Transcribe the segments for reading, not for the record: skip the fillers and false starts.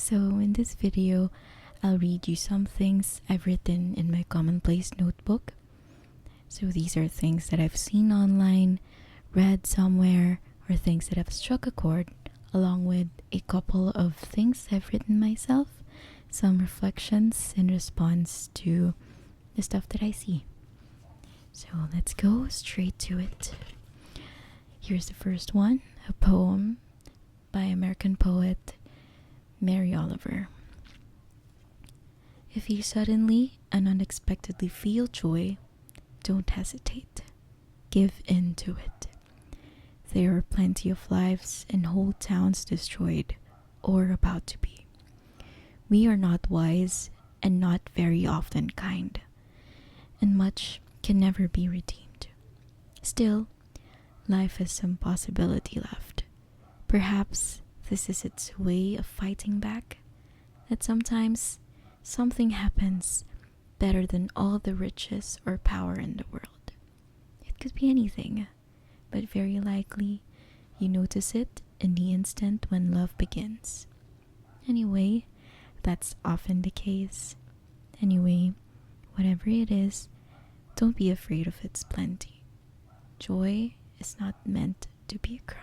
So in this video, I'll read you some things I've written in my commonplace notebook. So these are things that I've seen online, read somewhere, or things that have struck a chord, along with a couple of things I've written myself, some reflections in response to the stuff that I see. So let's go straight to it. Here's the first one, a poem by American poet Mary Oliver. If you suddenly and unexpectedly feel joy, don't hesitate. Give in to it. There are plenty of lives and whole towns destroyed or about to be. We are not wise and not very often kind, and much can never be redeemed. Still, life has some possibility left. Perhaps this is its way of fighting back, that sometimes something happens better than all the riches or power in the world. It could be anything, but very likely you notice it in the instant when love begins. Anyway, that's often the case. Anyway, whatever it is, don't be afraid of its plenty. Joy is not meant to be a crumb.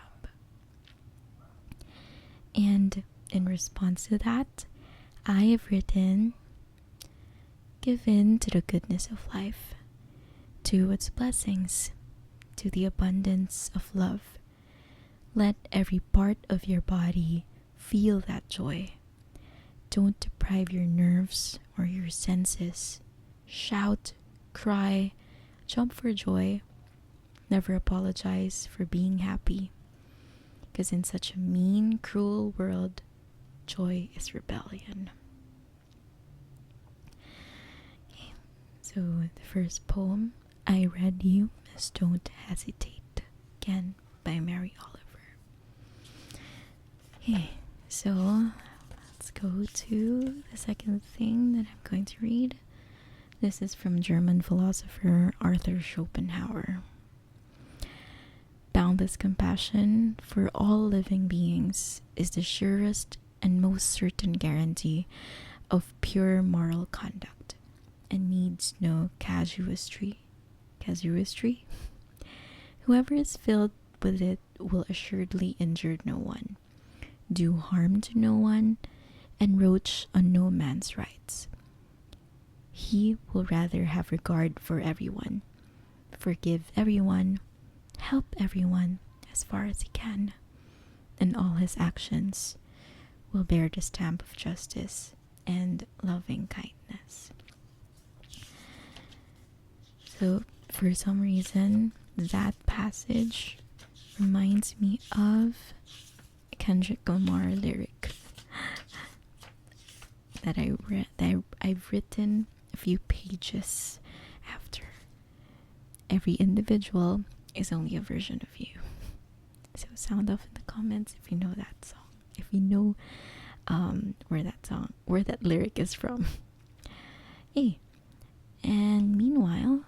And in response to that, I have written, give in to the goodness of life, to its blessings, to the abundance of love. Let every part of your body feel that joy. Don't deprive your nerves or your senses. Shout, cry, jump for joy. Never apologize for being happy. Because in such a mean, cruel world, joy is rebellion. Okay, so the first poem I read you is Don't Hesitate, again by Mary Oliver. Okay, so let's go to the second thing that I'm going to read. This is from German philosopher Arthur Schopenhauer. Boundless compassion for all living beings is the surest and most certain guarantee of pure moral conduct, and needs no casuistry. Casuistry? Whoever is filled with it will assuredly injure no one, do harm to no one, encroach on no man's rights. He will rather have regard for everyone, forgive everyone, help everyone as far as he can, and all his actions will bear the stamp of justice and loving kindness. So, for some reason, that passage reminds me of a Kendrick Lamar lyric that I've written a few pages after. Every individual is only a version of you. So sound off in the comments if you know that song. If you know where that lyric is from. Hey, and meanwhile,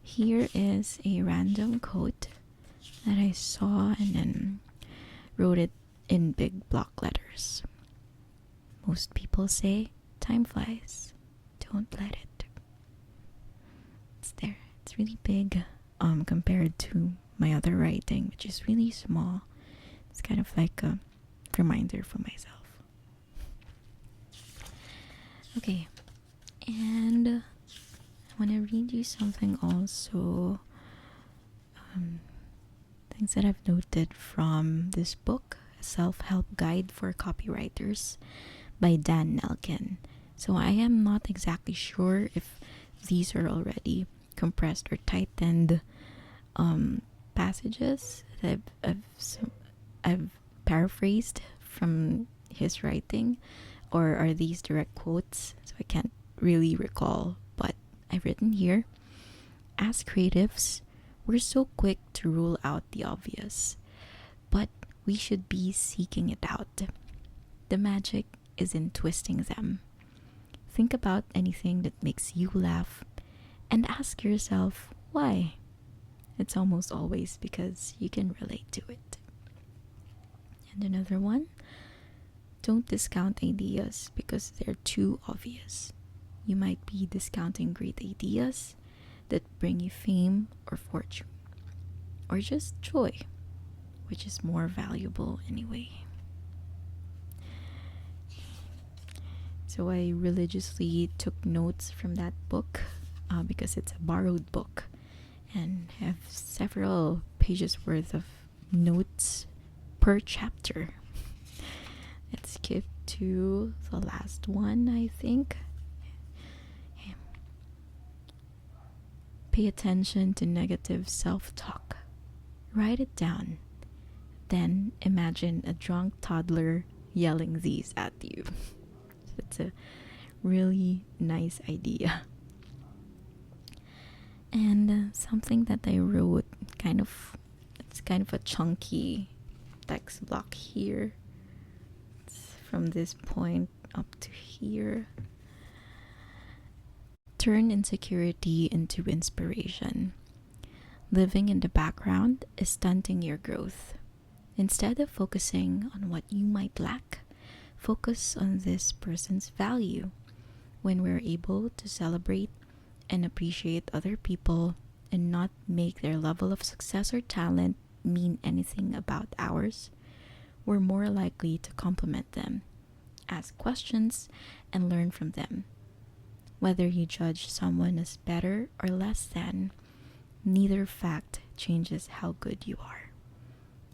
here is a random quote that I saw and then wrote it in big block letters. Most people say, time flies. Don't let it. It's there. It's really big compared to my other writing, which is really small. It's kind of like a reminder for myself. Okay, and I want to read you something also. Things that I've noted from this book, A Self-Help Guide for Copywriters by Dan Nelken. So I am not exactly sure if these are already compressed or tightened passages that I've paraphrased from his writing, or are these direct quotes? So I can't really recall, but I've written here, as creatives, we're so quick to rule out the obvious, but we should be seeking it out. The magic is in twisting them. Think about anything that makes you laugh and ask yourself why. It's almost always because you can relate to it. And another one, Don't discount ideas because they're too obvious. You might be discounting great ideas that bring you fame or fortune, or just joy, which is more valuable anyway. So I religiously took notes from that book because it's a borrowed book and have several pages worth of notes per chapter. Let's skip to the last one, I think. Pay attention to negative self-talk. Write it down. Then imagine a drunk toddler yelling these at you. It's a really nice idea. And something that I wrote, it's kind of a chunky text block here. It's from this point up to here. Turn insecurity into inspiration. Living in the background is stunting your growth. Instead of focusing on what you might lack, focus on this person's value. When we're able to celebrate and appreciate other people and not make their level of success or talent mean anything about ours, we're more likely to compliment them, ask questions, and learn from them. Whether you judge someone as better or less than, neither fact changes how good you are.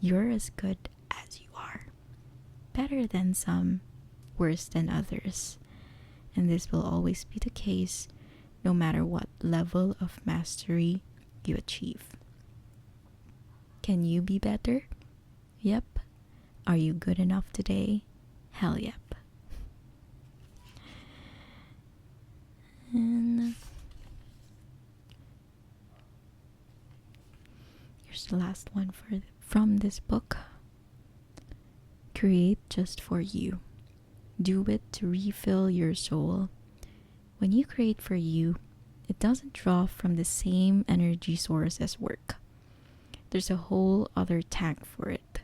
You're as good as you are. Better than some, worse than others. And this will always be the case no matter what level of mastery you achieve. Can you be better? Yep. Are you good enough today? Hell yep. And here's the last one from this book. Create just for you. Do it to refill your soul. When you create for you, it doesn't draw from the same energy source as work. There's a whole other tank for it.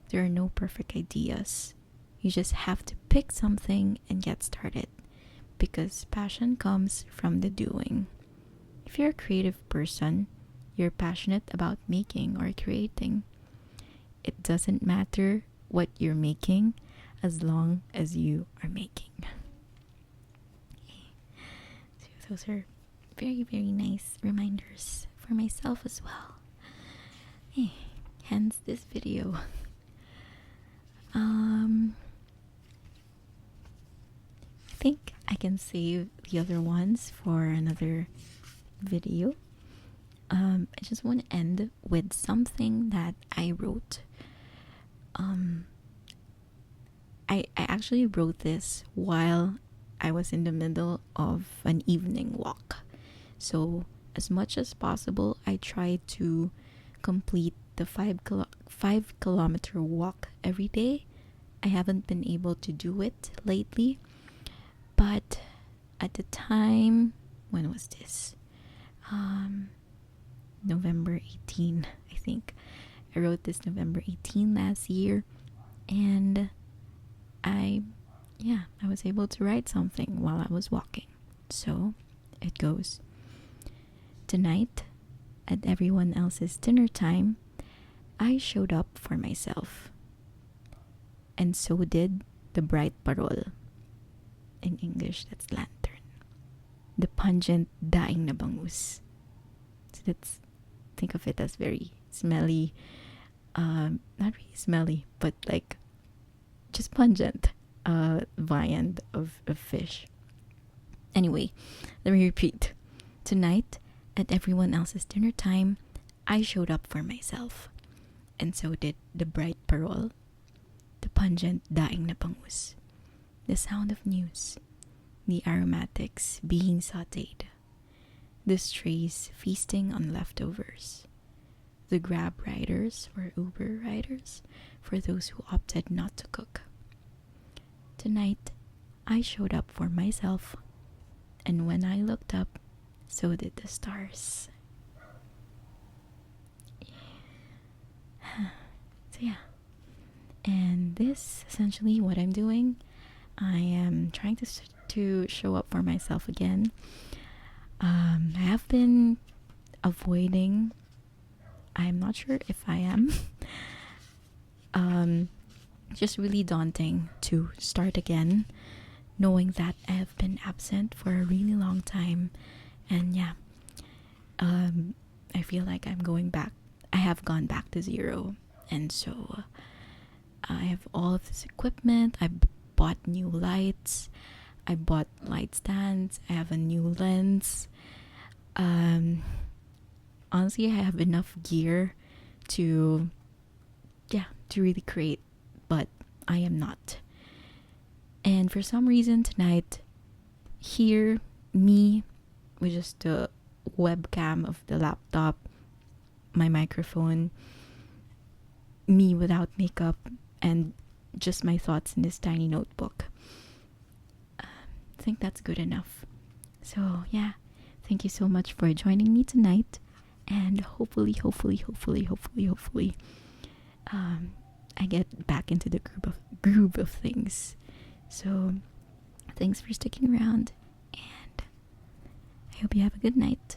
There are no perfect ideas. You just have to pick something and get started, because passion comes from the doing. If you're a creative person, you're passionate about making or creating. It doesn't matter what you're making as long as you are making. So those are very, very nice reminders for myself as well. Hence this video. I think I can save the other ones for another video. I just want to end with something that I wrote. I actually wrote this while I was in the middle of an evening walk. So as much as possible, I tried to complete the 5 kilometer walk every day. I haven't been able to do it lately, but at the time, when was this? November 18, I think. I wrote this November 18 last year, and I was able to write something while I was walking. So it goes. Tonight, at everyone else's dinner time, I showed up for myself. And so did the bright parol. In English, that's lantern. The pungent daing na bangus. So let's think of it as very smelly. Not really smelly, but like just pungent viand of fish. Anyway, let me repeat. Tonight, at everyone else's dinner time, I showed up for myself. And so did the bright parol, the pungent daing na bangus, the sound of news, the aromatics being sautéed, the strays feasting on leftovers, the Grab riders or Uber riders for those who opted not to cook. Tonight, I showed up for myself, and when I looked up, so did the stars. So yeah. And this essentially what I'm doing. I am trying to show up for myself again. I have been avoiding. I'm not sure if I am. Just really daunting to start again, knowing that I have been absent for a really long time, and yeah, I feel like I'm going back. I have gone back to zero, and so I have all of this equipment. I bought new lights. I bought light stands. I have a new lens. Honestly, I have enough gear to really create, but I am not. And for some reason tonight, here, me with just the webcam of the laptop, my microphone, me without makeup, and just my thoughts in this tiny notebook. I think that's good enough. So yeah, thank you so much for joining me tonight, and hopefully, I get back into the groove of things. So thanks for sticking around, and I hope you have a good night.